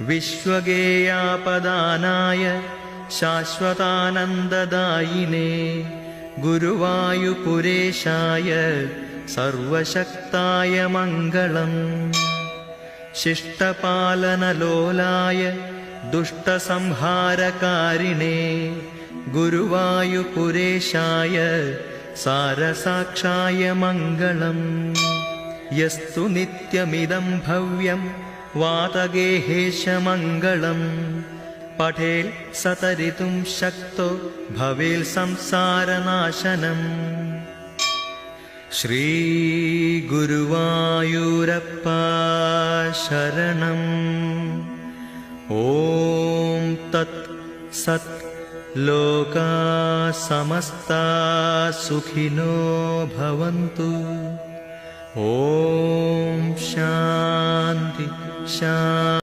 വിശ്വഗേയാപദാനായ ശാശ്വതാനന്ദദായിനേ ഗുരുവായൂപുരേശായ സർവശക്തായ മംഗളം. ശിഷ്ടപാലനലോലായ ദുഷ്ടസംഹാരകാരിണേ ഗുരുവായൂപുരേശായ സാരസാക്ഷായ മംഗളം. യസ്തു നിത്യമിദം ഭവ്യം വാതഗേഹേശ മംഗളം. പഠേൽ സതരിതും ശക്തോ ഭവേൽ സംസാരനാശനം. ശ്രീ ഗുരുവായൂരപ്പ ശരണം. ഓം തത് സത്. ലോകാ സമസ്താ സുഖിനോ ഭവന്തു. ഓം ശാന്തി ശാന്തി.